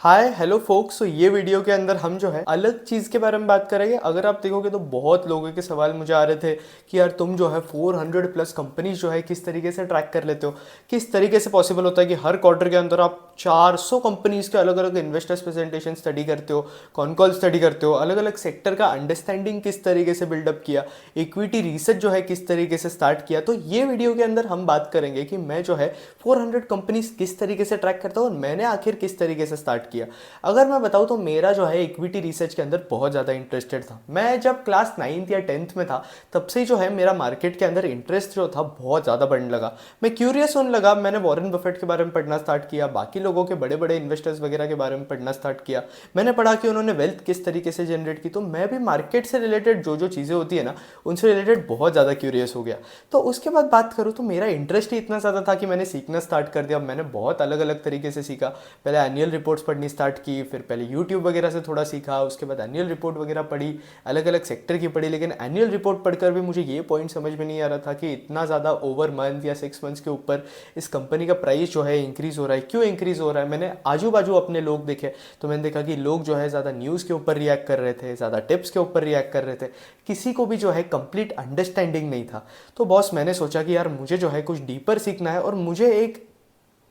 Hi hello focus. तो ये video के अंदर हम जो है अलग चीज़ के बारे में बात करेंगे। अगर आप देखोगे तो बहुत लोगों के सवाल मुझे आ रहे थे कि यार तुम जो है 400 प्लस कंपनीज जो है किस तरीके से ट्रैक कर लेते हो, किस तरीके से पॉसिबल होता है कि हर क्वार्टर के अंदर आप 400 कंपनीज के अलग अलग इन्वेस्टर्स प्रेजेंटेशन स्टडी करते हो, कॉन कॉल स्टडी करते हो, अलग अलग सेक्टर का अंडरस्टैंडिंग किस तरीके से बिल्डअप किया, इक्विटी रिसर्च जो है किस तरीके से स्टार्ट किया। तो ये वीडियो के अंदर हम बात करेंगे कि मैं जो है 400 कंपनीज किस तरीके से ट्रैक करता हूँ और मैंने आखिर किस तरीके से स्टार्ट किया। अगर मैं बताऊँ तो मेरा जो है इक्विटी रिसर्च के अंदर बहुत ज़्यादा इंटरेस्टेड था। मैं जब क्लास 9th या 10th में था तब से ही जो है मेरा मार्केट के अंदर इंटरेस्ट जो था बहुत ज़्यादा बढ़ने लगा। मैं क्यूरियस होने लगा, मैंने वॉरेन बफेट के बारे में पढ़ना स्टार्ट किया, बाकी लोगों के बड़े बड़े इन्वेस्टर्स वगैरह के बारे में पढ़ना स्टार्ट किया। मैंने पढ़ा कि उन्होंने वेल्थ किस तरीके से जनरेट की, तो मैं भी मार्केट से रिलेटेड जो जो चीज़ें होती है ना उनसे रिलेटेड बहुत ज़्यादा क्यूरियस हो गया। तो उसके बाद बात करूँ तो मेरा इंटरेस्ट ही इतना ज़्यादा था कि मैंने सीखना स्टार्ट कर दिया। मैंने बहुत अलग अलग तरीके से सीखा। पहले एनुअल रिपोर्ट्स पढ़नी स्टार्ट की, फिर पहले यूट्यूब वगैरह से थोड़ा सीखा, उसके बाद एनुअल रिपोर्ट वगैरह पढ़ी, अलग अलग सेक्टर की पढ़ी। लेकिन एनुअल रिपोर्ट पढ़कर भी मुझे ये पॉइंट समझ में नहीं आ रहा था कि इतना ज़्यादा ओवर मंथ या 6 मंथ्स के ऊपर इस कंपनी का प्राइस जो है इंक्रीज हो रहा है, क्यों इंक्रीज हो रहा है। मैंने आजू बाजू अपने लोग देखे तो मैंने देखा कि लोग जो है ज़्यादा न्यूज़ के ऊपर रिएक्ट कर रहे थे, ज़्यादा टिप्स के ऊपर रिएक्ट कर रहे थे, किसी को भी जो है कंप्लीट अंडरस्टैंडिंग नहीं था। तो बॉस मैंने सोचा कि यार मुझे जो है कुछ डीपर सीखना है और मुझे एक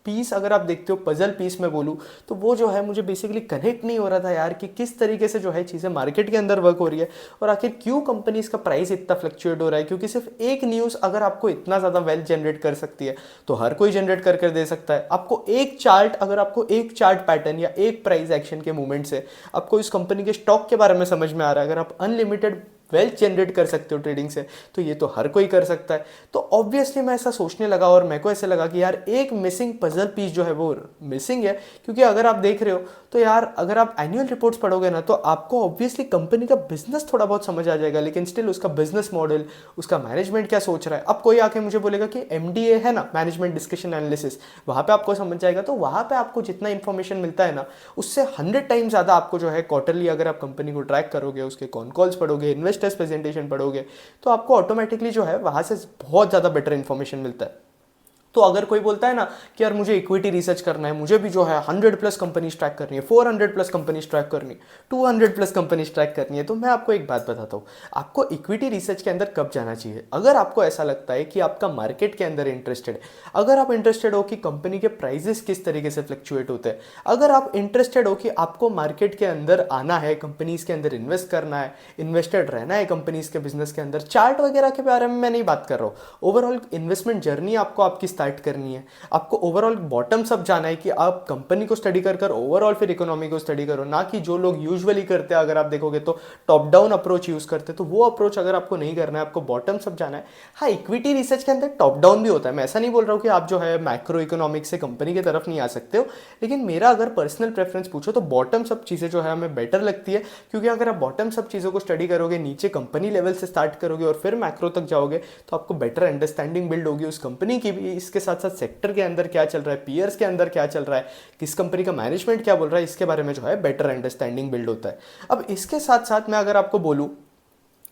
पीस, अगर आप देखते हो पजल पीस मैं बोलूँ तो वो जो है मुझे बेसिकली कनेक्ट नहीं हो रहा था यार कि किस तरीके से जो है चीज़ें मार्केट के अंदर वर्क हो रही है और आखिर क्यों कंपनीज का प्राइस इतना फ्लक्चुएट हो रहा है। क्योंकि सिर्फ एक न्यूज़ अगर आपको इतना ज़्यादा वेल्थ जनरेट कर सकती है तो हर कोई जनरेट कर कर दे सकता है। आपको एक चार्ट, अगर आपको एक चार्ट पैटर्न या एक प्राइस एक्शन के मूवमेंट से आपको इस कंपनी के स्टॉक के बारे में समझ में आ रहा है, अगर आप अनलिमिटेड वेल्थ जनरेट कर सकते हो ट्रेडिंग से, तो ये तो हर कोई कर सकता है। तो ऑब्वियसली मैं ऐसा सोचने लगा और मेरे को ऐसे लगा कि यार एक मिसिंग पजल पीस जो है वो मिसिंग है। क्योंकि अगर आप देख रहे हो तो यार अगर आप एनुअल रिपोर्ट्स पढ़ोगे ना तो आपको ऑब्वियसली कंपनी का बिजनेस थोड़ा बहुत समझ आ जाएगा, लेकिन स्टिल उसका बिजनेस मॉडल, उसका मैनेजमेंट क्या सोच रहा है। अब कोई आके मुझे बोलेगा कि एमडीए है ना, मैनेजमेंट डिस्कशन एनालिसिस, वहाँ पे आपको समझ जाएगा। तो वहाँ पे आपको जितना इन्फॉर्मेशन मिलता है ना उससे 100 टाइम ज़्यादा आपको जो है क्वार्टरली अगर आप कंपनी को ट्रैक करोगे, उसके कॉन कॉल्स पढ़ोगे, इन्वेस्टर्स प्रेजेंटेशन पढ़ोगे, तो आपको ऑटोमेटिकली जो है वहाँ से बहुत ज़्यादा बेटर इन्फॉर्मेशन मिलता है। तो अगर कोई बोलता है ना कि यार मुझे इक्विटी रिसर्च करना है, मुझे भी जो है 100 प्लस कंपनीज ट्रैक करनी है, 400 प्लस कंपनीज ट्रैक करनी है, 200 प्लस कंपनीज ट्रैक करनी है, तो मैं आपको एक बात बताता हूँ। आपको इक्विटी रिसर्च के अंदर कब जाना चाहिए? अगर आपको ऐसा लगता है कि आपका मार्केट के अंदर इंटरेस्टेड है, अगर आप इंटरेस्टेड हो कि कंपनी के प्राइजेस किस तरीके से फ्लक्चुएट होते हैं, अगर आप इंटरेस्टेड हो कि आपको मार्केट के अंदर आना है, कंपनीज के अंदर इन्वेस्ट करना है, इन्वेस्टेड रहना है कंपनीज के बिजनेस के अंदर, चार्ट वगैरह के बारे में मैं नहीं बात कर रहा हूँ। ओवरऑल इन्वेस्टमेंट जर्नी आपको आपकी स्टार्ट करनी है। आपको ओवरऑल बॉटम्स अप जाना है कि आप कंपनी को स्टडी कर कर ओवरऑल फिर इकोनॉमी को स्टडी करो, ना कि जो लोग यूजुअली करते हैं। अगर आप देखोगे तो टॉप डाउन अप्रोच यूज करते हैं, तो वो अप्रोच अगर आपको नहीं करना है, आपको बॉटम्स अप जाना है। हाँ, इक्विटी रिसर्च के अंदर टॉप डाउन भी होता है, मैं ऐसा नहीं बोल रहा हूँ कि आप जो है मैक्रो इकोनॉमिक्स से कंपनी की तरफ नहीं आ सकते हो, लेकिन मेरा अगर पर्सनल प्रेफरेंस पूछो तो बॉटम्स अप चीज़ें जो है हमें बेटर लगती है। क्योंकि अगर आप बॉटम्स अप चीज़ों को स्टडी करोगे, नीचे कंपनी लेवल से स्टार्ट करोगे और फिर मैक्रो तक जाओगे, तो आपको बेटर अंडरस्टैंडिंग बिल्ड होगी उस कंपनी की भी, इसके साथ साथ सेक्टर के अंदर क्या चल रहा है, पीयर्स के अंदर क्या चल रहा है, किस कंपनी का मैनेजमेंट क्या बोल रहा है, इसके बारे में जो है बेटर अंडरस्टैंडिंग बिल्ड होता है। अब इसके साथ साथ मैं अगर आपको बोलूँ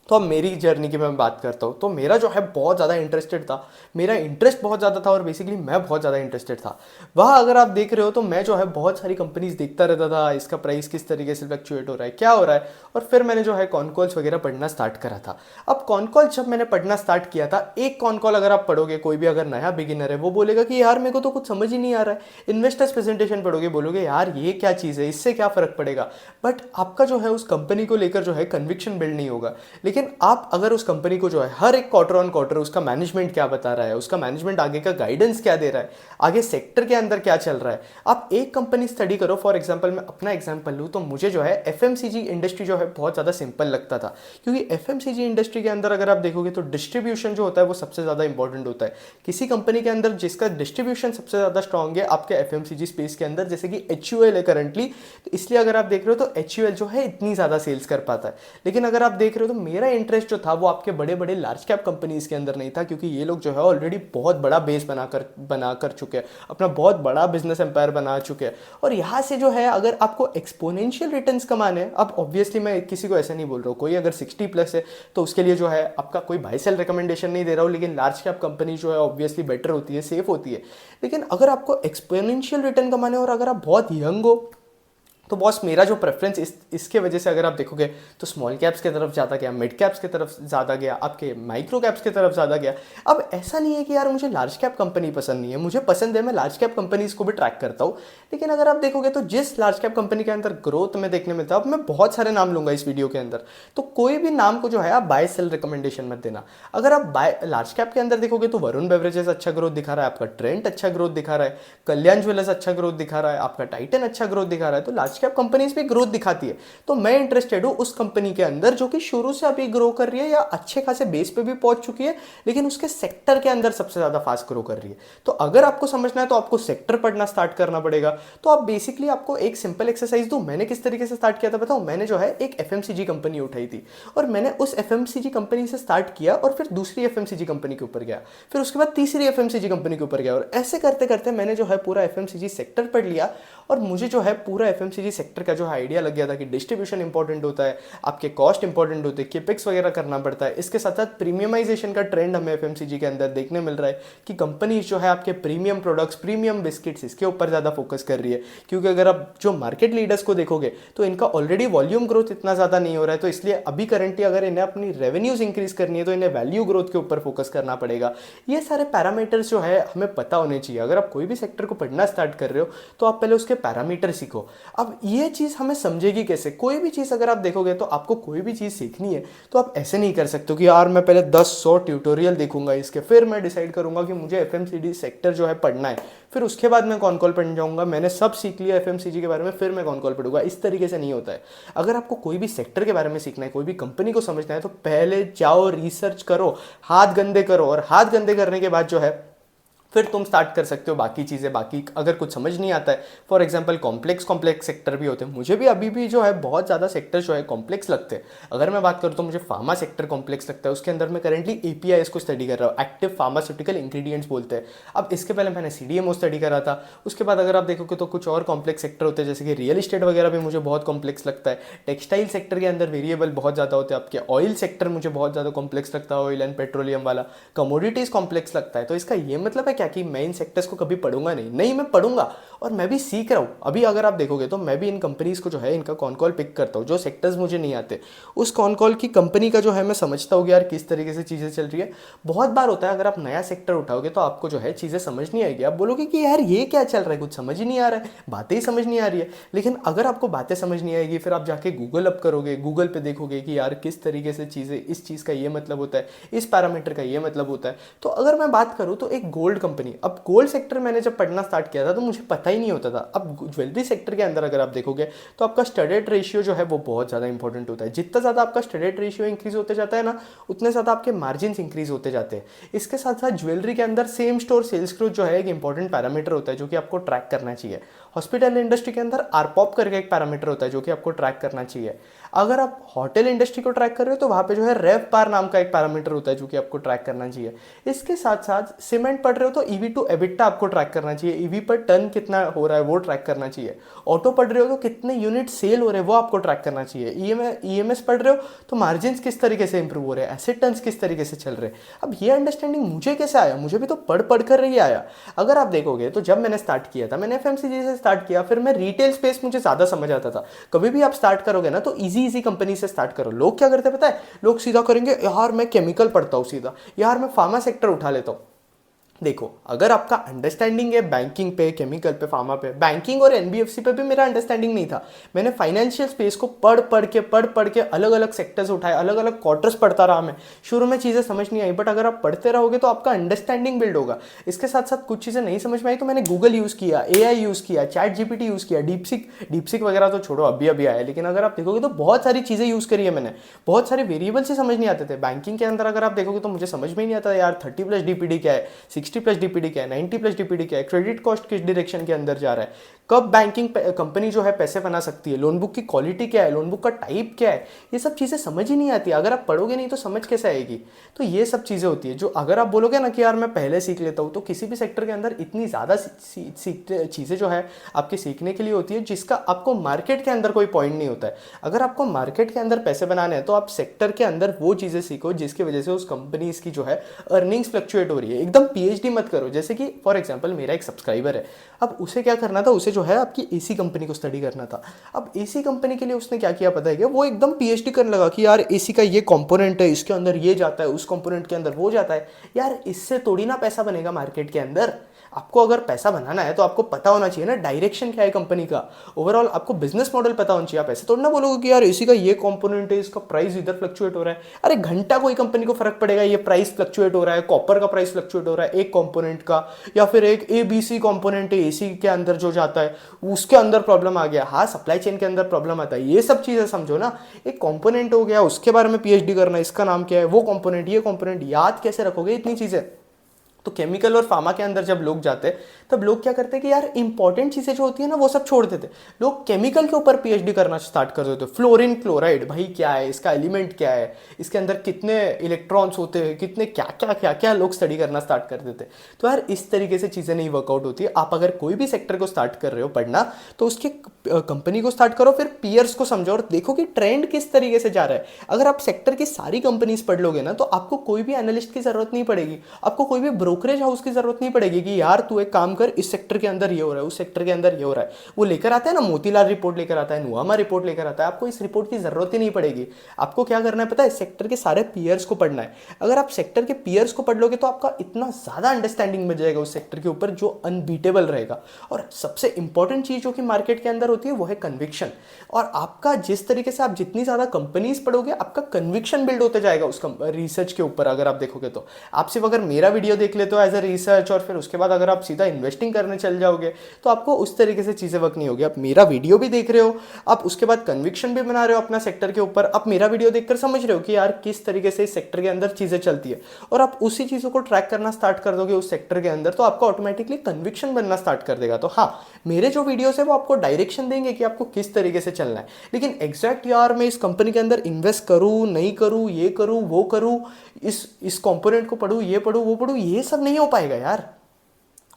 तो अब मेरी जर्नी की मैं बात करता हूँ, तो मेरा जो है बहुत ज़्यादा इंटरेस्टेड था, मेरा इंटरेस्ट बहुत ज़्यादा था और बेसिकली मैं बहुत ज़्यादा इंटरेस्टेड था। वह अगर आप देख रहे हो तो मैं जो है बहुत सारी कंपनीज देखता रहता था, इसका प्राइस किस तरीके से फ्लक्चुएट हो रहा है, क्या हो रहा है, और फिर मैंने जो है कॉन कॉल्स वगैरह पढ़ना स्टार्ट करा था। अब कॉन कॉल जब मैंने पढ़ना स्टार्ट किया था, एक कॉन कॉल अगर आप पढ़ोगे, कोई भी अगर नया बिगिनर है वो बोलेगा कि यार मेरे को तो कुछ समझ ही नहीं आ रहा है। इन्वेस्टर्स प्रेजेंटेशन पढ़ोगे, बोलोगे यार ये क्या चीज़ है, इससे क्या फ़र्क पड़ेगा, बट आपका जो है उस कंपनी को लेकर जो है कन्विक्शन बिल्ड नहीं होगा। लेकिन आप अगर उस कंपनी को जो है हर एक क्वार्टर ऑन क्वार्टर उसका मैनेजमेंट क्या बता रहा है, उसका मैनेजमेंट आगे का गाइडेंस क्या दे रहा है, आगे सेक्टर के अंदर क्या चल रहा है, आप एक कंपनी स्टडी करो। फॉर एग्जांपल मैं अपना एग्जांपल लूँ तो मुझे जो है एफएमसीजी इंडस्ट्री जो है बहुत ज़्यादा सिंपल लगता था। क्योंकि एफएमसीजी इंडस्ट्री के अंदर अगर आप देखोगे तो डिस्ट्रीब्यूशन जो होता है वो सबसे ज़्यादा इंपॉर्टेंट होता है। किसी कंपनी के अंदर जिसका डिस्ट्रीब्यूशन सबसे ज़्यादा स्ट्रॉन्ग है आपके एफएमसीजी स्पेस के अंदर, जैसे कि एचयूएल है करंटली, तो इसलिए अगर आप देख रहे हो तो एचयूएल जो है इतनी ज़्यादा सेल्स कर पाता है। लेकिन अगर आप देख रहे हो तो मेरा इंटरेस्ट जो था वो आपके बड़े बड़े लार्ज कैप कंपनीज के अंदर नहीं था, क्योंकि ये लोग जो है ऑलरेडी बहुत बड़ा बेस बना कर चुके हैं, अपना बहुत बड़ा बिजनेस एम्पायर बना चुके हैं। और यहाँ से जो है अगर आपको एक्सपोनेंशियल रिटर्न्स कमाने हैं, अब ऑब्वियसली मैं किसी को ऐसा नहीं बोल रहा हूँ, कोई अगर 60 प्लस है तो उसके लिए जो है आपका कोई बाय सेल रिकमेंडेशन नहीं दे रहा हूँ, लेकिन लार्ज कैप कंपनी जो है ऑब्वियसली बेटर होती है, सेफ होती है। लेकिन अगर आपको एक्सपोनेंशियल रिटर्न कमाने और अगर आप बहुत यंग हो तो बॉस मेरा जो प्रेफरेंस इसके वजह से अगर आप देखोगे तो स्मॉल कैप्स की तरफ ज़्यादा गया, मिड कैप्स की तरफ ज़्यादा गया, आपके माइक्रो कैप्स की तरफ ज़्यादा गया। अब ऐसा नहीं है कि यार मुझे लार्ज कैप कंपनी पसंद नहीं है, मुझे पसंद है, मैं लार्ज कैप कंपनीज को भी ट्रैक करता हूँ। लेकिन अगर आप देखोगे तो जिस लार्ज कैप कंपनी के अंदर ग्रोथ में देखने मिलता है, अब मैं बहुत सारे नाम लूंगा इस वीडियो के अंदर, तो कोई भी नाम को जो है आप बाय सेल रिकमेंडेशन मत देना। अगर आप बाय लार्ज कैप के अंदर देखोगे तो वरुण बेवरेजेस अच्छा ग्रोथ दिखा रहा है, आपका ट्रेंट अच्छा ग्रोथ दिखा रहा है, कल्याण ज्वेलर्स अच्छा ग्रोथ दिखा रहा है, आपका टाइटन अच्छा ग्रोथ दिखा रहा है, तो लार्ज कैप कंपनीज भी ग्रोथ दिखाती है। तो मैं इंटरेस्टेड हूं उस कंपनी के अंदर जो कि शुरू से अभी ग्रो कर रही है या अच्छे खासे बेस पे भी पहुंच चुकी है, लेकिन उसके सेक्टर के अंदर सबसे ज्यादा फास्ट ग्रो कर रही है। तो अगर आपको समझना है तो आपको सेक्टर पढ़ना स्टार्ट करना पड़ेगा। तो आप बेसिकली आपको एक सिंपल एक्सरसाइज दूं, मैंने किस तरीके से स्टार्ट किया था बताऊं। मैंने जो है एक एफएमसीजी कंपनी उठाई थी और मैंने उस एफएमसीजी कंपनी से स्टार्ट किया और फिर दूसरी एफएमसीजी कंपनी के ऊपर गया, फिर उसके बाद तीसरी एफएमसीजी कंपनी के ऊपर गया, और ऐसे करते करते मैंने जो है पूरा एफएमसीजी सेक्टर पढ़ लिया। और मुझे जो है पूरा एफएमसीजी सेक्टर का जो है आइडिया लग गया था कि डिस्ट्रीब्यूशन इंपॉर्टेंट होता है, आपके कॉस्ट इंपॉर्टेंट होते हैं, केपेक्स वगैरह करना पड़ता है। इसके साथ साथ प्रीमियमाइजेशन का ट्रेंड हमें एफएमसीजी के अंदर देखने मिल रहा है कि कंपनी जो है आपके प्रीमियम प्रोडक्ट्स, प्रीमियम बिस्किट्स, इसके ऊपर ज़्यादा फोकस कर रही है। क्योंकि अगर आप जो मार्केट लीडर्स को देखोगे तो इनका ऑलरेडी वॉल्यूम ग्रोथ इतना ज़्यादा नहीं हो रहा है, तो इसलिए अभी करंटली अगर इन्हें अपनी रेवेन्यूज इंक्रीज करनी है तो इन्हें वैल्यू ग्रोथ के ऊपर फोकस करना पड़ेगा। ये सारे पैरामीटर्स जो है हमें पता होने चाहिए। अगर आप कोई भी सेक्टर को पढ़ना स्टार्ट कर रहे हो तो आप पहले उसके पैरामीटर सीखो। अब ये चीज हमें समझेगी कैसे, कोई भी चीज अगर आप देखोगे तो आपको कोई भी चीज सीखनी है तो आप ऐसे नहीं कर सकते कि यार मैं पहले 10-100 ट्यूटोरियल देखूंगा इसके, फिर मैं डिसाइड करूंगा कि मुझे एफएमसीजी सेक्टर जो है पढ़ना है, फिर उसके बाद मैं कॉन कॉल पढ़ने जाऊंगा, मैंने सब सीख लिया एफएमसीजी के बारे में, फिर मैं कॉन कॉल पढ़ूंगा। इस तरीके से नहीं होता है। अगर आपको कोई भी सेक्टर के बारे में सीखना है, कोई भी कंपनी को समझना है, तो पहले जाओ, रिसर्च करो, हाथ गंदे करो, और हाथ गंदे करने के बाद जो है फिर तुम स्टार्ट कर सकते हो बाकी चीज़ें। बाकी अगर कुछ समझ नहीं आता है, फॉर एग्जांपल कॉम्प्लेक्स सेक्टर भी होते हैं, मुझे भी अभी भी जो है बहुत ज़्यादा सेक्टर जो है कॉम्प्लेक्स लगते हैं। अगर मैं बात करूँ तो मुझे फार्मा सेक्टर कॉम्प्लेक्स लगता है, उसके अंदर मैं करेंटली एपीआईएस को स्टडी कर रहा हूँ, एक्टिव फार्मास्यूटिकल इंग्रेडिएंट्स बोलते हैं। अब इसके पहले मैंने सीडीएमओ स्टडी करा था। उसके बाद अगर आप देखोगे तो कुछ और कॉम्प्लेक्स सेक्टर होते हैं, जैसे कि रियल इस्टेट वगैरह भी मुझे बहुत कॉम्प्लेक्स लगता है। टेक्सटाइल सेक्टर के अंदर वेरिएबल बहुत ज़्यादा होते हैं। आपके ऑयल सेक्टर मुझे बहुत ज़्यादा कॉम्प्लेक्स लगता है, ऑयल एंड पेट्रोलियम वाला। कमोडिटीज़ कॉम्प्लेक्स लगता है। तो इसका ये मतलब है क्या कि मैं इन सेक्टर्स को कभी पढ़ूंगा नहीं, मैं पढ़ूंगा और मैं भी सीख रहा हूं। अभी अगर आप देखोगे तो मैं भी इन कंपनीज को जो है इनका कॉन कॉल पिक करता हूं। जो सेक्टर्स मुझे नहीं आते उस कॉन कॉल की कंपनी का जो है मैं समझता हूं कि यार किस तरीके से चीजें चल रही है। बहुत बार होता है अगर आप नया सेक्टर उठाओगे तो आपको जो है चीजें समझ नहीं आएगी, आप बोलोगे कि यार ये क्या चल रहा है, कुछ समझ ही नहीं आ रहा है, बातें ही समझ नहीं आ रही है। लेकिन अगर आपको बातें समझ नहीं आएगी, फिर आप जाके गूगल अप करोगे, गूगल पे देखोगे कि यार किस तरीके से चीजें, इस चीज का ये मतलब होता है, इस पैरामीटर का ये मतलब होता है। तो अगर मैं बात करूं तो एक गोल्ड कंपनी, अब गोल्ड सेक्टर मैंने जब पढ़ना स्टार्ट किया था तो मुझे पता ही नहीं होता था। अब ज्वेलरी सेक्टर के अंदर अगर आप देखोगे तो आपका स्टडेड रेशियो जो है वो बहुत ज़्यादा इंपॉर्टेंट होता है। जितना ज़्यादा आपका स्टडेड रेशियो इंक्रीज होते जाता है ना, उतने ज़्यादा आपके मार्जिन इंक्रीज होते जाते हैं। इसके साथ साथ ज्वेलरी के अंदर सेम स्टोर सेल्स ग्रोथ जो है एक इंपॉर्टेंट पैरामीटर होता है जो कि आपको ट्रैक करना चाहिए। हॉस्पिटल इंडस्ट्री के अंदर आरपॉप करके एक पैरामीटर होता है जो कि आपको ट्रैक करना चाहिए। अगर आप होटल इंडस्ट्री को ट्रैक कर रहे हो तो वहां पे जो है रेव पार नाम का एक पैरामीटर होता है जो कि आपको ट्रैक करना चाहिए। इसके साथ साथ सीमेंट पढ़ रहे हो तो ईवी टू एबिटा आपको ट्रैक करना चाहिए, ईवी पर टन कितना हो रहा है वो ट्रैक करना चाहिए। ऑटो पढ़ रहे हो तो कितने यूनिट सेल हो रहे हैं वो आपको ट्रैक करना चाहिए। ईएमएस पढ़ रहे हो तो मार्जिन किस तरीके से इंप्रूव हो रहे हैं, एसेट टर्न्स किस तरीके से चल रहे हैं। अब ये अंडरस्टैंडिंग मुझे कैसे आया, मुझे भी तो पढ़ कर ही आया। अगर आप देखोगे तो जब मैंने स्टार्ट किया था, मैंने एफएमसीजी से स्टार्ट किया, फिर मैं रिटेल स्पेस मुझे ज्यादा समझ आता था। कभी भी आप स्टार्ट करोगे ना तो इजी कंपनी से स्टार्ट करो। लोग क्या करते पता है, लोग सीधा करेंगे यार मैं केमिकल पढ़ता हूं, सीधा यार मैं फार्मा सेक्टर उठा लेता हूं। देखो अगर आपका अंडरस्टैंडिंग है बैंकिंग पे, केमिकल पे, फार्मा पे, बैंकिंग और एनबीएफसी पे भी मेरा अंडरस्टैंडिंग नहीं था। मैंने फाइनेंशियल स्पेस को पढ़ के अलग अलग सेक्टर्स उठाए, अलग अलग क्वार्टर्स पढ़ता रहा मैं। शुरू में चीज़ें समझ नहीं आई, बट अगर आप पढ़ते रहोगे तो आपका अंडरस्टैंडिंग बिल्ड होगा। इसके साथ साथ कुछ चीज़ें नहीं समझ में आई तो मैंने गूगल यूज़ किया, एआई यूज़ किया, चैट जीपीटी यूज़ किया, डीपसिक वगैरह तो छोड़ो अभी अभी आया, लेकिन अगर आप देखोगे तो बहुत सारी चीज़ें यूज़ करी है मैंने। बहुत सारे वेरिएबल्स ही समझ नहीं आते थे बैंकिंग के अंदर। अगर आप देखोगे तो मुझे समझ में ही नहीं आता यार 30+ डीपीडी क्या है, 60+ डीपीडी क्या है, 90+ डीपीडी क्या है, क्रेडिट कॉस्ट किस डायरेक्शन के अंदर जा रहा है, कब बैंकिंग कंपनी जो है पैसे बना सकती है, लोन बुक की क्वालिटी क्या है, लोन बुक का टाइप क्या है, ये सब चीज़ें समझ ही नहीं आती। अगर आप पढ़ोगे नहीं तो समझ कैसे आएगी। तो ये सब चीज़ें होती है जो अगर आप बोलोगे ना कि यार मैं पहले सीख लेता हूँ, तो किसी भी सेक्टर के अंदर इतनी ज़्यादा चीज़ें जो है आपके सीखने के लिए होती है जिसका आपको मार्केट के अंदर कोई पॉइंट नहीं होता है। अगर आपको मार्केट के अंदर पैसे बनाने हैं तो आप सेक्टर के अंदर वो चीज़ें सीखो जिसकी वजह से उस कंपनीज की जो है अर्निंग्स फ्लक्चुएट हो रही है। एकदम पीएचडी मत करो। जैसे कि फॉर एग्जांपल मेरा एक सब्सक्राइबर है, अब उसे क्या करना था, उसे जो है आपकी एसी कंपनी को स्टडी करना था। अब एसी कंपनी के लिए उसने क्या किया पता है क्या, वो एकदम पीएचडी करने लगा कि यार एसी का ये कंपोनेंट है, इसके अंदर ये जाता है, उस कंपोनेंट के अंदर वो जाता है। यार इससे थोड़ी ना पैसा बनेगा मार्केट के अंदर। आपको अगर पैसा बनाना है तो आपको पता होना चाहिए ना डायरेक्शन क्या है कंपनी का, ओवरऑल आपको बिजनेस मॉडल पता होना चाहिए। आप ऐसे थोड़ी ना बोलोगे कि यार एसी का ये कंपोनेंट है, इसका प्राइस इधर फ्लक्चुएट हो रहा है। अरे घंटा कोई कंपनी को फर्क पड़ेगा ये प्राइस फ्लक्चुएट हो रहा है, कॉपर का प्राइस फ्लक्चुएट हो रहा है एक कंपोनेंट का, या फिर एक एबीसी कंपोनेंट है एसी के अंदर जो जाता है उसके अंदर प्रॉब्लम आ गया, हाँ सप्लाई चेन के अंदर प्रॉब्लम आता है। ये सब चीजें समझो ना, एक कंपोनेंट हो गया उसके बारे में पीएचडी करना, इसका नाम क्या है, वो कंपोनेंट, ये कंपोनेंट, याद कैसे रखोगे इतनी चीजें। तो केमिकल और फार्मा के अंदर जब लोग जाते हैं तब लोग क्या करते हैं कि यार इंपॉर्टेंट चीजें जो होती है ना वो सब छोड़ देते। लोग केमिकल के ऊपर पीएचडी करना स्टार्ट कर देते। फ्लोरीन क्लोराइड भाई क्या है, इसका एलिमेंट क्या है, इसके अंदर कितने इलेक्ट्रॉन्स होते हैं, कितने क्या क्या क्या क्या लोग स्टडी करना स्टार्ट कर देते। तो यार इस तरीके से चीजें नहीं वर्कआउट होती है। आप अगर कोई भी सेक्टर को स्टार्ट कर रहे हो पढ़ना तो उसके कंपनी को स्टार्ट करो, फिर पीयर्स को समझो और देखो कि ट्रेंड किस तरीके से जा रहा है। अगर आप सेक्टर की सारी कंपनीज पढ़ लोगे ना तो आपको कोई भी एनालिस्ट की जरूरत नहीं पड़ेगी, आपको कोई भी ब्रोकरेज हाउस की जरूरत नहीं पड़ेगी कि यार तू एक काम कर, इस सेक्टर के अंदर ये हो रहा है, उस सेक्टर के अंदर ये हो रहा है। वो लेकर आता है ना, मोतीलाल रिपोर्ट लेकर आता है, नुआमा रिपोर्ट लेकर आता है, आपको इस रिपोर्ट की जरूरत ही नहीं पड़ेगी। आपको क्या करना है पता है, सेक्टर के सारे पीयर्स को पढ़ना है। अगर आप सेक्टर के पीयर्स को पढ़ लोगे तो आपका इतना ज्यादा अंडरस्टैंडिंग मिल जाएगा उस सेक्टर के ऊपर जो अनबीटेबल रहेगा। और सबसे इंपॉर्टेंट चीज जो कि मार्केट के अंदर होती है वो है कन्विक्शन। और आपका जिस तरीके से आप जितनी ज्यादा कंपनीज पढ़ोगे आपका कन्विक्शन बिल्ड होते जाएगा उस रिसर्च के ऊपर। अगर आप देखोगे तो आप सिर्फ अगर मेरा वीडियो देख लेते हो एज अ रिसर्च और फिर उसके बाद अगर आप सीधा इन्वेस्टिंग करने चल जाओगे तो आपको उस तरीके से चीजें वर्क नहीं होगी। आप मेरा वीडियो भी देख रहे हो, आप उसके बाद कन्विक्शन भी बना रहे हो अपना सेक्टर के ऊपर, आप मेरा वीडियो देखकर समझ रहे हो कि यार किस तरीके से इस सेक्टर के अंदर चीजें चलती है, और आप उसी चीजों को ट्रैक करना स्टार्ट कर दोगे उस सेक्टर के अंदर तो आपको ऑटोमेटिकली कन्विक्शन बनना स्टार्ट कर देगा। तो हाँ, मेरे जो वीडियोस है वो आपको डायरेक्शन देंगे कि आपको किस तरीके से चलना है। लेकिन एग्जैक्ट यार मैं इस कंपनी के अंदर इन्वेस्ट करूं नहीं करूं, ये करूं वो करूं, इस कंपोनेंट को पढ़ूं, ये पढ़ूं वो पढ़ूं, ये सब नहीं हो पाएगा यार।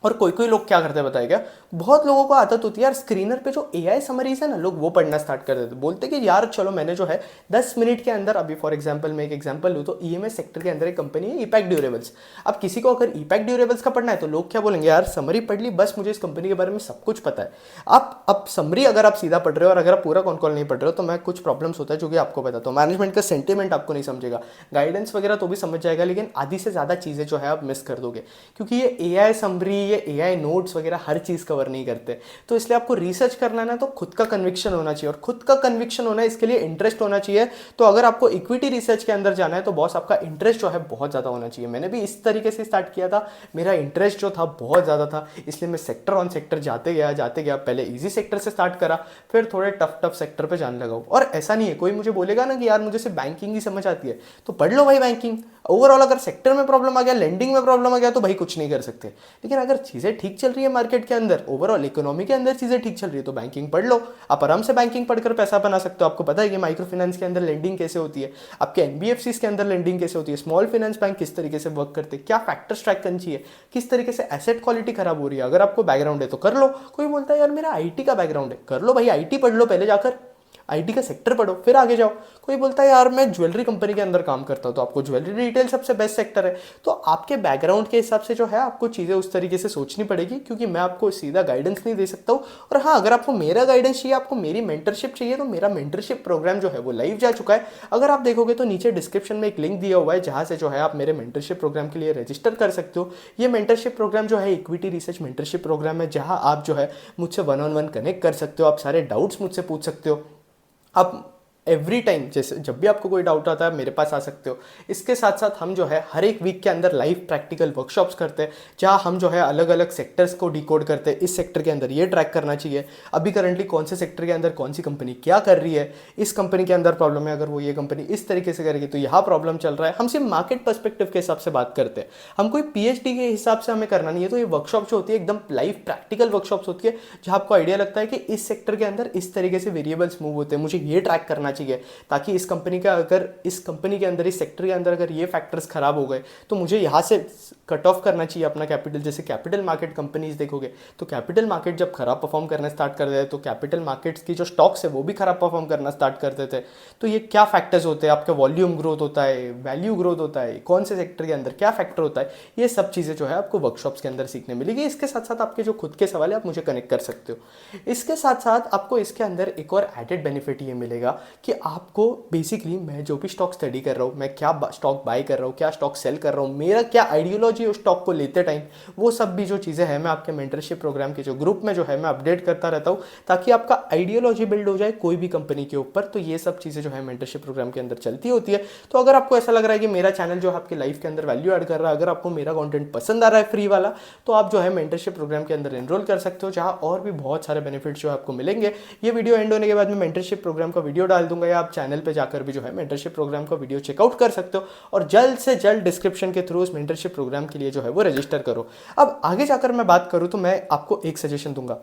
और कोई कोई लोग क्या करते हैं बताएगा, बहुत लोगों को आदत होती है यार स्क्रीनर पे जो एआई समरीज है ना, लोग वो पढ़ना स्टार्ट कर देते, बोलते कि यार चलो मैंने जो है 10 मिनट के अंदर, अभी फॉर एग्जांपल मैं एक एग्जांपल लूँ तो ईएमएस सेक्टर के अंदर एक कंपनी है ईपैक ड्यूरेबल्स। अब किसी को अगर ईपैक ड्यूरेबल्स का पढ़ना है तो लोग क्या बोलेंगे, यार समरी पढ़ ली बस, मुझे इस कंपनी के बारे में सब कुछ पता है। आप अब समरी अगर आप सीधा पढ़ रहे हो और अगर आप पूरा कॉल नहीं पढ़ रहे हो तो मैं कुछ प्रॉब्लम्स होता है जो कि आपको बताता हूँ। मैनेजमेंट का सेंटिमेंट आपको नहीं समझेगा, गाइडेंस वगैरह तो भी समझ जाएगा लेकिन आधी से ज्यादा चीजें जो है आप मिस कर दोगे, क्योंकि ये एआई समरी, ये एआई नोट्स वगैरह हर चीज कवर नहीं करते। तो इसलिए आपको रिसर्च करना है ना तो खुद का कन्विक्शन होना चाहिए, और खुद का कन्विक्शन होना है इसके लिए इंटरेस्ट होना चाहिए। तो अगर आपको इक्विटी रिसर्च के अंदर जाना है तो बॉस आपका इंटरेस्ट जो है बहुत ज्यादा होना चाहिए। मैंने भी इस तरीके से स्टार्ट किया था, मेरा इंटरेस्ट जो था बहुत ज्यादा था, इसलिए मैं सेक्टर ऑन सेक्टर जाते गया। पहले इजी सेक्टर से स्टार्ट करा, फिर थोड़े टफ सेक्टर पे जाने लगा। और ऐसा नहीं है कोई मुझे बोलेगा ना कि यार मुझे सिर्फ बैंकिंग ही समझ आती है तो पढ़ लो भाई बैंकिंग। ओवरऑल अगर सेक्टर में प्रॉब्लम आ गया, लेंडिंग में प्रॉब्लम आ गया तो भाई कुछ नहीं कर सकते। लेकिन अगर चीजें ठीक चल रही है मार्केट के अंदर, ओवरऑल इकोनॉमी के अंदर चीजें ठीक चल रही है तो बैंकिंग पढ़ लो। आप आराम से बैंकिंग पढ़कर पैसा बना सकते हो। आपको पता है कि माइक्रो फाइनेंस के अंदर लेंडिंग कैसे होती है, आपके एनबीएफसी के अंदर लेंडिंग कैसे होती है, स्मॉल फाइनेंस बैंक किस तरीके से वर्क करते हैं, क्या फैक्टर्स ट्रैक करनी चाहिए, किस तरीके से एसेट क्वालिटी खराब हो रही है। अगर आपको बैकग्राउंड है तो कर लो। कोई बोलता है यार मेरा आईटी का बैकग्राउंड है, कर लो भाई आईटी पढ़ लो, पहले जाकर आईटी का सेक्टर पढ़ो फिर आगे जाओ। कोई बोलता है यार मैं ज्वेलरी कंपनी के अंदर काम करता हूं तो आपको ज्वेलरी रिटेल सबसे बेस्ट सेक्टर है। तो आपके बैकग्राउंड के हिसाब से जो है आपको चीजें उस तरीके से सोचनी पड़ेगी, क्योंकि मैं आपको सीधा गाइडेंस नहीं दे सकता हूँ। और हाँ, अगर आपको मेरा गाइडेंस चाहिए, आपको मेरी मेंटरशिप चाहिए तो मेरा मेंटरशिप प्रोग्राम जो है वो लाइव जा चुका है। अगर आप देखोगे तो नीचे डिस्क्रिप्शन में एक लिंक दिया हुआ है जहां से जो है आप मेरे मेंटरशिप प्रोग्राम के लिए रजिस्टर कर सकते हो। ये मेंटरशिप प्रोग्राम जो है इक्विटी रिसर्च मेंटरशिप प्रोग्राम है, जहां आप जो है मुझसे 1-on-1 कनेक्ट कर सकते हो, आप सारे डाउट्स मुझसे पूछ सकते हो। आप एवरी टाइम जैसे जब भी आपको कोई डाउट आता है मेरे पास आ सकते हो। इसके साथ साथ हम जो है हर एक वीक के अंदर लाइव प्रैक्टिकल वर्कशॉप्स करते हैं, जहां हम जो है अलग अलग सेक्टर्स को डिकोड करते हैं। इस सेक्टर के अंदर ये ट्रैक करना चाहिए, अभी करंटली कौन से सेक्टर के अंदर कौन सी कंपनी क्या कर रही है, इस कंपनी के अंदर प्रॉब्लम है, अगर वो ये कंपनी इस तरीके से करेगी तो यहाँ प्रॉब्लम चल रहा है। हम सिर्फ मार्केट पर्सपेक्टिव के हिसाब से बात करते हैं, हम कोई पीएचडी के हिसाब से हमें करना नहीं है। तो ये वर्कशॉप जो होती है एकदम लाइव प्रैक्टिकल वर्कशॉप्स होती है, जहां आपको आइडिया लगता है कि इस सेक्टर के अंदर इस तरीके से वेरिएबल्स मूव होते हैं, मुझे ये ट्रैक करना करना चाहिए, ताकि इस कंपनी का अगर इस कंपनी के अंदर, इस सेक्टर के अंदर अगर ये फैक्टर्स खराब हो गए तो मुझे यहाँ से कट ऑफ करना चाहिए अपना कैपिटल। जैसे कैपिटल मार्केट कंपनीज देखोगे तो कैपिटल मार्केट जब खराब परफॉर्म करना स्टार्ट कर देते तो कैपिटल मार्केट्स की जो स्टॉक्स है वो भी खराब परफॉर्म करना स्टार्ट कर देते हैं। तो ये क्या फैक्टर्स होते हैं, आपका वॉल्यूम ग्रोथ होता है, वैल्यू ग्रोथ होता है, कौन से सेक्टर के अंदर क्या फैक्टर होता है, ये सब चीज़ें जो है आपको वर्कशॉप्स के अंदर सीखने मिलेगी। इसके साथ साथ आपके जो खुद के सवाल है आप मुझे कनेक्ट कर सकते हो। इसके साथ साथ आपको इसके अंदर एक और एडेड बेनिफिट ये मिलेगा कि आपको बेसिकली मैं जो भी स्टॉक स्टडी कर रहा हूँ, मैं क्या स्टॉक बाय कर रहा हूँ, क्या स्टॉक सेल कर रहा हूँ, मेरा क्या आइडियोलॉजी उस स्टॉक को लेते टाइम, वो सब भी जो चीज़ें हैं मैं आपके मेंटरशिप प्रोग्राम के जो ग्रुप में जो है मैं अपडेट करता रहता हूँ, ताकि आपका आइडियोलॉजी बिल्ड हो जाए कोई भी कंपनी के ऊपर। तो ये सब चीज़ें जो है मेंटरशिप प्रोग्राम के अंदर चलती होती है। तो अगर आपको ऐसा लग रहा है कि मेरा चैनल जो है आपकी लाइफ के अंदर वैल्यू ऐड कर रहा है, अगर आपको मेरा कंटेंट पसंद आ रहा है फ्री वाला, तो आप जो है मेंटरशिप प्रोग्राम के अंदर एनरोल कर सकते हो, जहाँ और भी बहुत सारे बेनिफिट्स जो आपको मिलेंगे। ये वीडियो एंड होने के बाद मैं मेंटरशिप प्रोग्राम का वीडियो डाल दूंगा, या आप चैनल पे जाकर भी जो है मेंटरशिप प्रोग्राम का वीडियो चेकआउट कर सकते हो, और जल्द से जल्द डिस्क्रिप्शन के थ्रू उस मेंटरशिप प्रोग्राम के लिए जो है वो रजिस्टर करो। अब आगे जाकर मैं बात करूँ तो मैं आपको एक सजेशन दूंगा।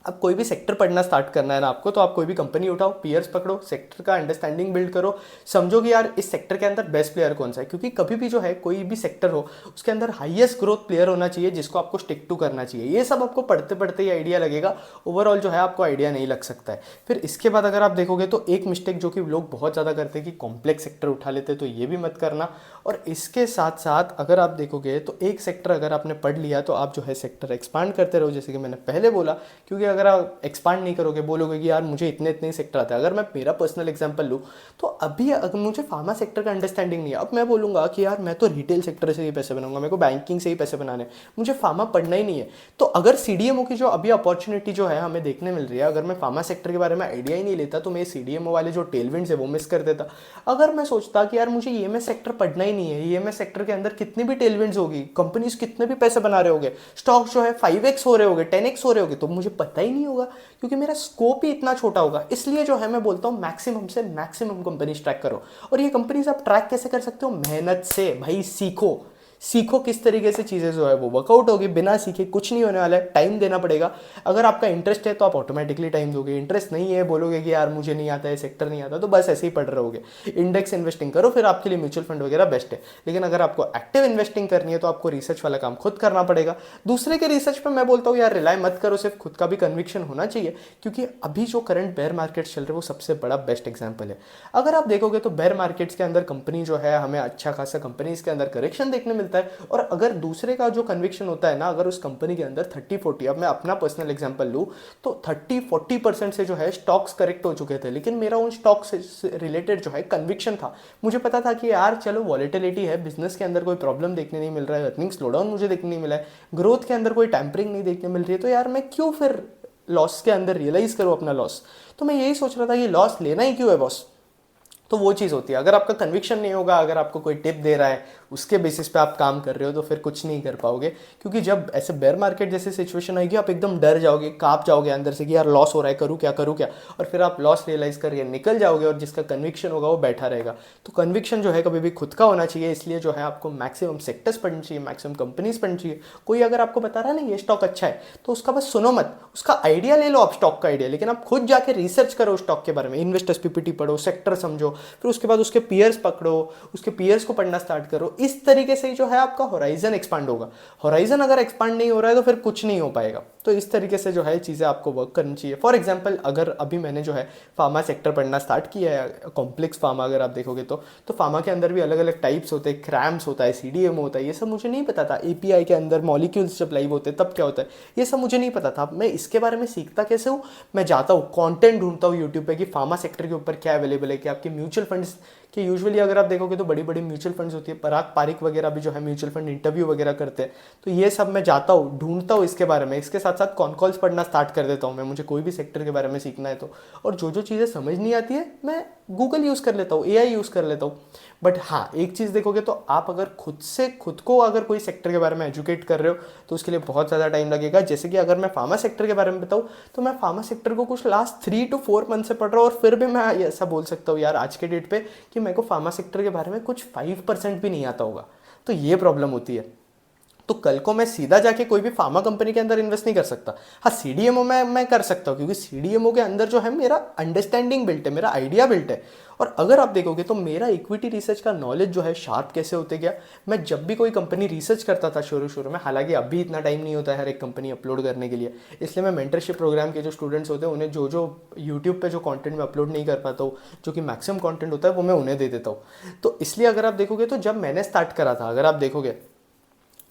अब कोई भी सेक्टर पढ़ना स्टार्ट करना है ना आपको, तो आप कोई भी कंपनी उठाओ, पीयर्स पकड़ो, सेक्टर का अंडरस्टैंडिंग बिल्ड करो, समझो कि यार इस सेक्टर के अंदर बेस्ट प्लेयर कौन सा है। क्योंकि कभी भी जो है कोई भी सेक्टर हो उसके अंदर हाईएस्ट ग्रोथ प्लेयर होना चाहिए जिसको आपको स्टिक टू करना चाहिए। ये सब आपको पढ़ते पढ़ते ही आइडिया लगेगा, ओवरऑल जो है आपको आइडिया नहीं लग सकता है। फिर इसके बाद अगर आप देखोगे तो एक मिस्टेक जो कि लोग बहुत ज़्यादा करते हैं कि कॉम्प्लेक्स सेक्टर उठा लेते हैं, तो ये भी मत करना। और इसके साथ साथ अगर आप देखोगे तो एक सेक्टर अगर आपने पढ़ लिया तो आप जो है सेक्टर एक्सपांड करते रहो, जैसे कि मैंने पहले बोला। क्योंकि अगर आप एक्सपांड नहीं करोगे, बोलोगे कि यार मुझे इतने इतने सेक्टर आते हैं। अगर मैं मेरा पर्सनल एग्जांपल लूँ तो अभी अगर मुझे फार्मा सेक्टर का अंडरस्टैंडिंग नहीं है, अब मैं बोलूँगा कि यार मैं तो रिटेल सेक्टर से ही पैसे बनाऊंगा, मेरे को बैंकिंग से ही पैसे बनाने, मुझे फार्मा पढ़ना ही नहीं है। तो अगर सीडीएमओ की जो अभी अपॉर्चुनिटी जो है हमें देखने मिल रही है, अगर मैं फार्मा सेक्टर के बारे में आइडिया ही नहीं लेता तो मैं सीडीएमओ वाले जो टेलविंड्स है वो मिस कर देता। अगर मैं सोचता कि यार मुझे ईएमएस सेक्टर पढ़ना ही नहीं है, ईएमएस सेक्टर के अंदर कितनी भी टेलविंड्स होगी, कंपनीज कितने भी पैसे बना रहे होंगे, स्टॉक जो है 5x हो रहे होंगे, 10x हो रहे होंगे, तो मुझे पता ही नहीं होगा, क्योंकि मेरा स्कोप ही इतना छोटा होगा। इसलिए जो है मैं बोलता हूँ मैक्सिमम से मैक्सिमम कंपनीज ट्रैक करो। और ये कंपनीज आप ट्रैक कैसे कर सकते हो? मेहनत से भाई, सीखो सीखो किस तरीके से चीज़ें जो है वो वर्कआउट होगी। बिना सीखे कुछ नहीं होने वाला है, टाइम देना पड़ेगा। अगर आपका इंटरेस्ट है तो आप ऑटोमेटिकली टाइम दोगे, इंटरेस्ट नहीं है बोलोगे कि यार मुझे नहीं आता है, सेक्टर नहीं आता, तो बस ऐसे ही पढ़ रहोगे। इंडेक्स इन्वेस्टिंग करो, फिर आपके लिए म्यूचुअल फंड वगैरह बेस्ट है। लेकिन अगर आपको एक्टिव इन्वेस्टिंग करनी है तो आपको रिसर्च वाला काम खुद करना पड़ेगा। दूसरे के रिसर्च पर मैं बोलता हूँ यार रिलाय मत करो, सिर्फ खुद का भी कन्विक्शन होना चाहिए। क्योंकि अभी जो करंट बेयर मार्केट चल रहे हैं वो सबसे बड़ा बेस्ट एग्जाम्पल है। अगर आप देखोगे तो बेयर मार्केट्स के अंदर कंपनी जो है हमें अच्छा खासा कंपनीज के अंदर करेक्शन देखने मिलता है। और अगर दूसरे का जो कन्विक्शन होता है ना, अगर उस कंपनी के अंदर 30-40, अब मैं अपना पर्सनल एग्जांपल लूं तो 30-40% से जो है स्टॉक्स करेक्ट हो चुके थे, लेकिन मेरा उन स्टॉक से रिलेटेड जो है कन्विक्शन था। मुझे पता था कि यार चलो वॉलेटिलिटी है, बिजनेस के अंदर कोई प्रॉब्लम देखने नहीं मिल रहा है, अर्निंग स्लो डाउन मुझे देखने नहीं मिला है, ग्रोथ के अंदर कोई टेम्परिंग नहीं देखने मिल रही है, तो यार मैं क्यों फिर लॉस के अंदर रियलाइज करूँ अपना लॉस। तो मैं यही सोच रहा था कि लॉस लेना ही क्यों है बॉस। तो वो चीज़ होती है, अगर आपका कन्विक्शन नहीं होगा, अगर आपको कोई टिप दे रहा है उसके बेसिस पे आप काम कर रहे हो, तो फिर कुछ नहीं कर पाओगे। क्योंकि जब ऐसे बेयर मार्केट जैसी सिचुएशन आएगी आप एकदम डर जाओगे, कांप जाओगे अंदर से कि यार लॉस हो रहा है, करूँ क्या करूँ क्या, और फिर आप लॉस रियलाइज करके निकल जाओगे, और जिसका कन्विक्शन होगा वो बैठा रहेगा। तो कन्विक्शन जो है कभी भी खुद का होना चाहिए। इसलिए जो है आपको मैक्सिमम सेक्टर्स पढ़नी चाहिए, मैक्सिमम कंपनीज पढ़नी चाहिए। कोई अगर आपको बता रहा है ना ये स्टॉक अच्छा है, तो उसका बस सुनो मत, उसका आइडिया ले लो आप, स्टॉक का आइडिया, लेकिन आप खुद जाके रिसर्च करो स्टॉक के बारे में, इन्वेस्टर्स पीपीटी पढ़ो, सेक्टर समझो, फिर उसके बाद उसके पीयर्स पकड़ो, उसके पीयर्स को पढ़ना स्टार्ट करो। इस तरीके से जो है आपका होराइजन एक्सपांड होगा। होराइजन अगर एक्सपांड नहीं हो रहा है तो फिर कुछ नहीं हो पाएगा। तो इस तरीके से जो है चीज़ें आपको वर्क करनी चाहिए। फॉर एग्जांपल अगर अभी मैंने जो है फार्मा सेक्टर पढ़ना स्टार्ट किया है, कॉम्प्लेक्स फार्मा अगर आप देखोगे तो फार्मा के अंदर भी अलग अलग टाइप्स होते हैं, क्रैम्स होता है, सीडीएमओ होता है, ये सब मुझे नहीं पता था। एपीआई के अंदर मॉलिक्यूल्स जब लाइव होते हैं तब क्या होता है, ये सब मुझे नहीं पता था। मैं इसके बारे में सीखता कैसे हूँ, मैं जाता हूँ कॉन्टेंट ढूंढता हूँ यूट्यूब पर कि फार्मा सेक्टर के ऊपर क्या अवेलेबल है, कि आपके म्यूचुअल फंड्स कि यूजुअली अगर आप देखोगे तो बड़ी बड़ी म्यूचुअल फंड्स होती है, पराग पारिक वगैरह भी जो है म्यूचुअल फंड इंटरव्यू वगैरह करते हैं। तो ये सब मैं जाता हूँ, ढूंढता हूँ इसके बारे में, इसके साथ साथ कॉन कॉल्स पढ़ना स्टार्ट कर देता हूँ मैं, मुझे कोई भी सेक्टर के बारे में सीखना है तो। और जो जो चीज़ें समझ नहीं आती है मैं गूगल यूज़ कर लेता हूँ, एआई यूज़ कर लेता हूँ। बट हाँ एक चीज़ देखोगे तो आप अगर खुद को अगर कोई सेक्टर के बारे में एजुकेट कर रहे हो तो उसके लिए बहुत ज़्यादा टाइम लगेगा। जैसे कि अगर मैं फार्मा सेक्टर के बारे में बताऊँ तो मैं फार्मा सेक्टर को कुछ लास्ट 3 to 4 मंथ से पढ़ रहा हूँ, और फिर भी मैं ऐसा बोल सकता हूँ यार आज के डेट पे कि मेरे को फार्मा सेक्टर के बारे में कुछ 5% भी नहीं आता होगा। तो ये प्रॉब्लम होती है। तो कल को मैं सीधा जाके कोई भी फार्मा कंपनी के अंदर इन्वेस्ट नहीं कर सकता। हाँ, सीडीएमओ में मैं कर सकता हूँ, क्योंकि सीडीएमओ के अंदर जो है मेरा अंडरस्टैंडिंग बिल्ट है, मेरा आइडिया बिल्ट है। और अगर आप देखोगे तो मेरा इक्विटी रिसर्च का नॉलेज जो है शार्प कैसे होते गया। मैं जब भी कोई कंपनी रिसर्च करता था शुरू शुरू में, हालांकि अभी इतना टाइम नहीं होता है हर एक कंपनी अपलोड करने के लिए, इसलिए मैं मेंटरशिप प्रोग्राम के जो स्टूडेंट्स होते हैं उन्हें जो जो यूट्यूब पे जो कंटेंट मैं अपलोड नहीं कर पाता हूँ, जो कि मैक्सिमम कंटेंट होता है, वो मैं उन्हें दे देता हूँ। तो इसलिए अगर आप देखोगे तो जब मैंने स्टार्ट करा था, अगर आप देखोगे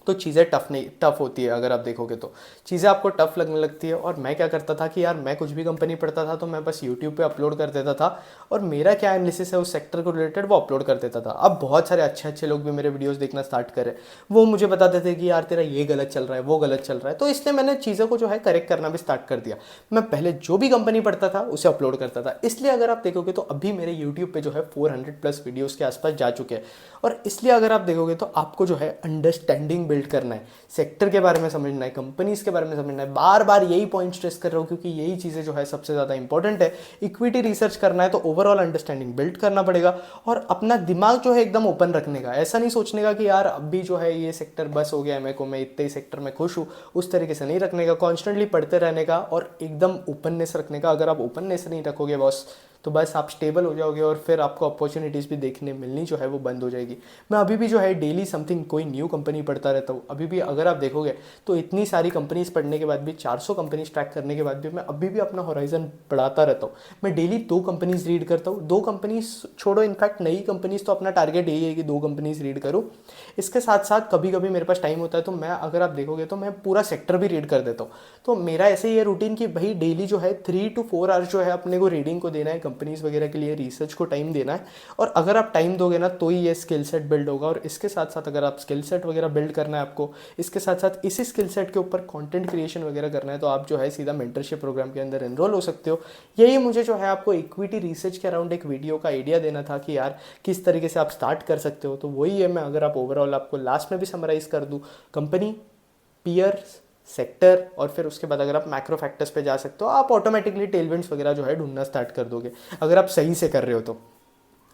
तो चीज़ें टफ होती है। अगर आप देखोगे तो चीज़ें आपको टफ लगने लगती है। और मैं क्या करता था कि यार मैं कुछ भी कंपनी पढ़ता था तो मैं बस यूट्यूब पे अपलोड कर देता था, और मेरा क्या एनालिसिस है उस सेक्टर को रिलेटेड वो अपलोड कर देता था। अब बहुत सारे अच्छे अच्छे लोग भी मेरे वीडियोस देखना स्टार्ट करे, वो मुझे बताते थे कि यार तेरा ये गलत चल रहा है, वो गलत चल रहा है। तो इसलिए मैंने चीज़ों को जो है करेक्ट करना भी स्टार्ट कर दिया। मैं पहले जो भी कंपनी पढ़ता था उसे अपलोड करता था। इसलिए अगर आप देखोगे तो अभी मेरे यूट्यूब पे जो है 400+ वीडियोज़ के आसपास जा चुके हैं। और इसलिए अगर आप देखोगे तो आपको जो है अंडरस्टैंडिंग बिल्ड करना है, सेक्टर के बारे में समझना है, कंपनीज के बारे में समझना है। बार बार यही पॉइंट स्ट्रेस कर रहा हूँ, क्योंकि यही चीज़ें जो है सबसे ज़्यादा इंपॉर्टेंट है। इक्विटी रिसर्च करना है तो ओवरऑल अंडरस्टैंडिंग बिल्ड करना पड़ेगा, और अपना दिमाग जो है एकदम ओपन रखने का। ऐसा नहीं सोचने का कि यार अभी जो है ये सेक्टर बस हो गया मेरे को, मैं इतने ही सेक्टर में खुश हूँ, उस तरीके से नहीं रखने का। कॉन्स्टेंटली पढ़ते रहने का और एकदम ओपननेस रखने का। अगर आप ओपननेस नहीं रखोगे बॉस, तो बस आप स्टेबल हो जाओगे, और फिर आपको अपॉर्चुनिटीज़ भी देखने मिलनी जो है वो बंद हो जाएगी। मैं अभी भी जो है डेली समथिंग कोई न्यू कंपनी पढ़ता रहता हूँ। अभी भी अगर आप देखोगे तो इतनी सारी कंपनीज पढ़ने के बाद भी, 400 कंपनीज ट्रैक करने के बाद भी, मैं अभी भी अपना होराइजन बढ़ाता रहता हूँ। मैं डेली 2 कंपनीज रीड करता हूँ। 2 कंपनीज छोड़ो, इनफैक्ट नई कंपनीज तो अपना टारगेट यही है कि 2 कंपनीज रीड करूँ। इसके साथ साथ कभी कभी मेरे पास टाइम होता है तो मैं, अगर आप देखोगे तो मैं पूरा सेक्टर भी रीड कर देता हूँ। तो मेरा ऐसे ही है रूटीन कि भाई डेली जो है 3 to 4 आवर्स जो है अपने को रीडिंग को देना है, कंपनीज वगैरह के लिए रिसर्च को टाइम देना है। और अगर आप टाइम दोगे ना तो ही ये स्किल सेट बिल्ड होगा। और इसके साथ साथ अगर आप स्किल सेट वगैरह बिल्ड करना है आपको, इसके साथ साथ इसी स्किल सेट के ऊपर कंटेंट क्रिएशन वगैरह करना है, तो आप जो है सीधा मेंटरशिप प्रोग्राम के अंदर एनरोल हो सकते हो। यही मुझे जो है आपको इक्विटी रिसर्च के अराउंड एक वीडियो का आइडिया देना था कि यार किस तरीके से आप स्टार्ट कर सकते हो। तो वही है। मैं अगर आप ओवरऑल आपको लास्ट में भी समराइज कर दूँ, कंपनी, पीयर्स, सेक्टर, और फिर उसके बाद अगर आप मैक्रो फैक्टर्स पे जा सकते हो, आप ऑटोमेटिकली टेलविंड्स वगैरह जो है ढूंढना स्टार्ट कर दोगे, अगर आप सही से कर रहे हो तो।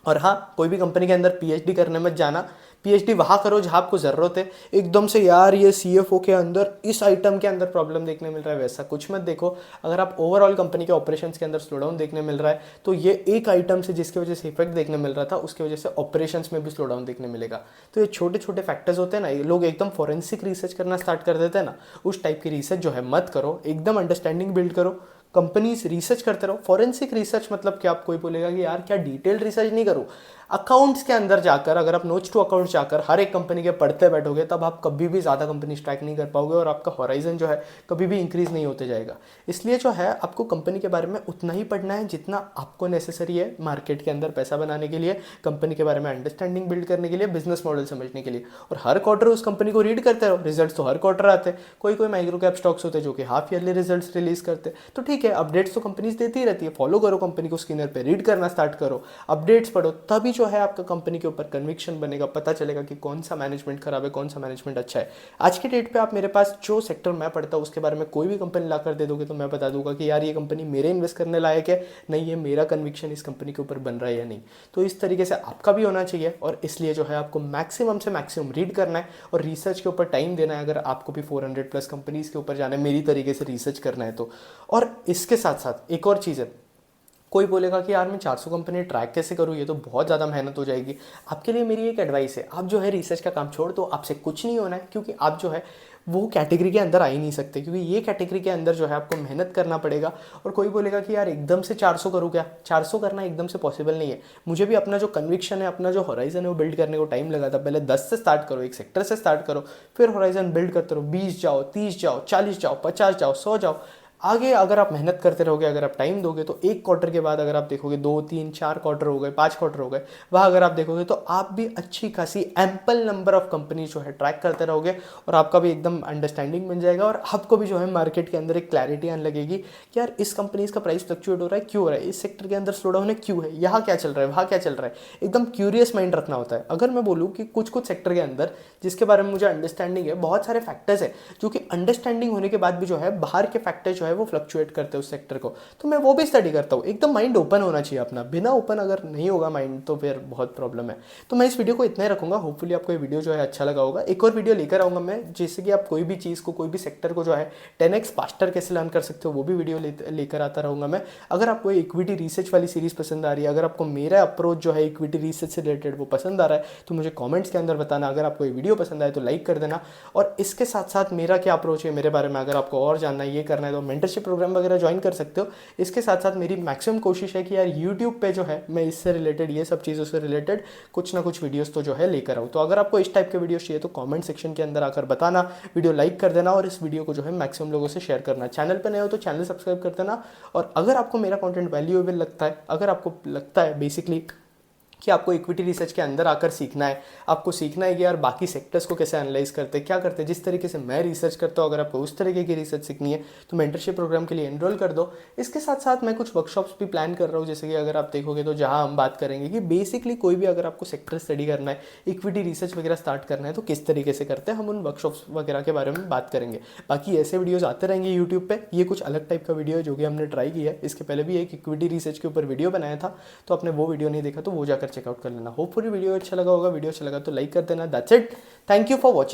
और हाँ, कोई भी कंपनी के अंदर पीएचडी करने मत जाना। पीएचडी वहाँ करो जहाँ आपको ज़रूरत है। एकदम से यार ये सीएफओ के अंदर इस आइटम के अंदर प्रॉब्लम देखने मिल रहा है, वैसा कुछ मत देखो। अगर आप ओवरऑल कंपनी के ऑपरेशंस के अंदर स्लो डाउन देखने मिल रहा है, तो ये एक आइटम से जिसकी वजह से इफेक्ट देखने मिल रहा था, उसकी वजह से ऑपरेशंस में भी स्लो डाउन देखने मिलेगा। तो ये छोटे छोटे फैक्टर्स होते हैं ना, ये लोग एकदम फॉरेंसिक रिसर्च करना स्टार्ट कर देते हैं ना, उस टाइप की रिसर्च जो है मत करो। एकदम अंडरस्टैंडिंग बिल्ड करो, कंपनीज रिसर्च करते रहो। फॉरेंसिक रिसर्च मतलब क्या, आप कोई बोलेगा कि यार क्या डिटेल्ड रिसर्च नहीं करूँ। अकाउंट्स के अंदर जाकर, अगर आप नोट्स टू अकाउंट्स जाकर हर एक कंपनी के पढ़ते बैठोगे, तब आप कभी भी ज़्यादा कंपनी ट्रैक नहीं कर पाओगे, और आपका होराइजन जो है कभी भी इंक्रीज नहीं होते जाएगा। इसलिए जो है आपको कंपनी के बारे में उतना ही पढ़ना है जितना आपको नेसेसरी है मार्केट के अंदर पैसा बनाने के लिए, कंपनी के बारे में अंडरस्टैंडिंग बिल्ड करने के लिए, बिजनेस मॉडल समझने के लिए। और हर क्वार्टर उस कंपनी को रीड करते रहो। रिजल्ट्स तो हर क्वार्टर आते हैं। कोई कोई माइक्रो कैप स्टॉक्स होते हैं जो कि हाफ ईयरली रिजल्ट्स रिलीज करते हैं, तो ठीक है, अपडेट्स तो कंपनीज देती ही रहती है। फॉलो करो कंपनी को, स्कैनर पे रीड करना स्टार्ट करो, अपडेट्स पढ़ो, तभी जो है आपका कंपनी के ऊपर कन्विक्शन बनेगा। पता चलेगा कि कौन सा मैनेजमेंट खराब है, कौन सा मैनेजमेंट अच्छा है। आज के डेट पे आप मेरे पास जो सेक्टर मैं पढ़ता हूँ उसके बारे में कोई भी कंपनी लाकर दे दोगे तो मैं बता दूंगा कि यार ये कंपनी मेरे इन्वेस्ट करने लायक है नहीं, ये मेरा कन्विक्शन इस कंपनी के ऊपर बन रहा है या नहीं। तो इस तरीके से आपका भी होना चाहिए। और इसलिए जो है आपको मैक्सिमम से मैक्सिमम रीड करना है और रिसर्च के ऊपर टाइम देना है। अगर आपको भी 400+ कंपनीज के ऊपर जाना है मेरी तरीके से रिसर्च करना है तो। और इसके साथ साथ एक और चीज़ है, कोई बोलेगा कि यार मैं 400 कंपनी ट्रैक कैसे करूँ, ये तो बहुत ज़्यादा मेहनत हो जाएगी। आपके लिए मेरी एक एडवाइस है, आप जो है रिसर्च का काम छोड़ दो। आपसे कुछ नहीं होना है, क्योंकि आप जो है वो कैटेगरी के अंदर आ ही नहीं सकते, क्योंकि ये कैटेगरी के अंदर जो है आपको मेहनत करना पड़ेगा। और कोई बोलेगा कि यार एकदम से 400 करूँ क्या, 400 करना एकदम से पॉसिबल नहीं है। मुझे भी अपना जो कन्विक्शन है, अपना जो होराइजन है वो बिल्ड करने को टाइम लगा था। पहले 10 से स्टार्ट करो, एक सेक्टर से स्टार्ट करो, फिर होराइजन बिल्ड करते रहो। 20 जाओ, 30 जाओ, 40 जाओ, 50 जाओ, 100 जाओ। आगे अगर आप मेहनत करते रहोगे, अगर आप टाइम दोगे, तो एक क्वार्टर के बाद अगर आप देखोगे 2, 3, 4 क्वार्टर हो गए, 5 क्वार्टर हो गए, वहाँ अगर आप देखोगे तो आप भी अच्छी खासी एम्पल नंबर ऑफ कंपनी जो है ट्रैक करते रहोगे, और आपका भी एकदम अंडरस्टैंडिंग बन जाएगा। और आपको भी जो है मार्केट के अंदर एक क्लैरिटी आने लगेगी कि यार इस कंपनी का प्राइस फ्लक्चुएट हो रहा है, क्यों हो रहा है, इस सेक्टर के अंदर स्लो डाउन है, क्यों है, यहाँ क्या चल रहा है, वहाँ क्या चल रहा है। एकदम क्यूरियस माइंड रखना होता है। अगर मैं बोलूँ कि कुछ कुछ सेक्टर के अंदर जिसके बारे में मुझे अंडरस्टैंडिंग है, बहुत सारे फैक्टर्स है जो कि अंडरस्टैंडिंग होने के बाद भी जो है बाहर के फैक्टर जो है है वो फ्लक्चुएट करते हैं उस सेक्टर को, तो मैं वो भी स्टडी करता हूँ। एकदम माइंड ओपन होना चाहिए अपना, बिना ओपन अगर नहीं होगा माइंड तो फिर बहुत प्रॉब्लम है। तो मैं इस वीडियो को इतना ही रखूँगा, होपफुली आपको ये वीडियो जो है अच्छा लगा होगा। एक और वीडियो लेकर आऊँगा मैं, जैसे कि आप कोई भी चीज़ को, कोई भी सेक्टर को जो है 10x फास्टर कैसे लर्न कर सकते हो, वो भी वीडियो लेकर आता रहूँगा मैं। अगर आपको इक्विटी रिसर्च वाली सीरीज़ पसंद आ रही है, अगर आपको मेरा अप्रोच जो है इक्विटी रिसर्च से रिलेटेड वो पसंद आ रहा है, तो मुझे कमेंट्स के अंदर बताना। अगर आपको ये वीडियो पसंद आए तो लाइक कर देना। और इसके साथ साथ मेरा क्या अप्रोच है मेरे बारे में अगर आपको और जानना है, ये करना है, तो मेंटरशिप प्रोग्राम वगैरह ज्वाइन कर सकते हो। इसके साथ साथ मेरी मैक्सिमम कोशिश है कि यार यूट्यूब पे जो है मैं इससे रिलेटेड, ये सब चीज़ों से रिलेटेड कुछ ना कुछ वीडियोस तो जो है लेकर आऊँ। तो अगर आपको इस टाइप के वीडियो चाहिए तो कमेंट सेक्शन के अंदर आकर बताना, वीडियो लाइक कर देना और इस वीडियो को जो है मैक्सिमम लोगों से शेयर करना। चैनल पर नए हो तो चैनल सब्सक्राइब कर देना। और अगर आपको मेरा कंटेंट वैल्यूएबल लगता है, अगर आपको लगता है बेसिकली कि आपको इक्विटी रिसर्च के अंदर आकर सीखना है, आपको सीखना है कि यार बाकी सेक्टर्स को कैसे एनालाइज करते हैं, क्या करते हैं, जिस तरीके से मैं रिसर्च करता हूँ, अगर आपको उस तरीके की रिसर्च सीखनी है तो मेंटरशिप प्रोग्राम के लिए एनरोल कर दो। इसके साथ साथ मैं कुछ वर्कशॉप्स भी प्लान कर रहा हूँ, जैसे कि अगर आप देखोगे तो जहाँ हम बात करेंगे कि बेसिकली कोई भी अगर आपको सेक्टर स्टडी करना है, इक्विटी रिसर्च वगैरह स्टार्ट करना है तो किस तरीके से करते हैं, हम उन वर्कशॉप्स वगैरह के बारे में बात करेंगे। बाकी ऐसे वीडियोज़ आते रहेंगे यूट्यूब पर। ये कुछ अलग टाइप का वीडियो है जो कि हमने ट्राई किया है, इसके पहले भी एक इक्विटी रिसर्च के ऊपर वीडियो बनाया था, तो आपने वो वीडियो नहीं देखा तो वो जाकर चेकआउट कर लेना। पूरी वीडियो अच्छा लगा होगा, वीडियो अच्छा लगा तो लाइक कर देना। That's it, thank you for watching.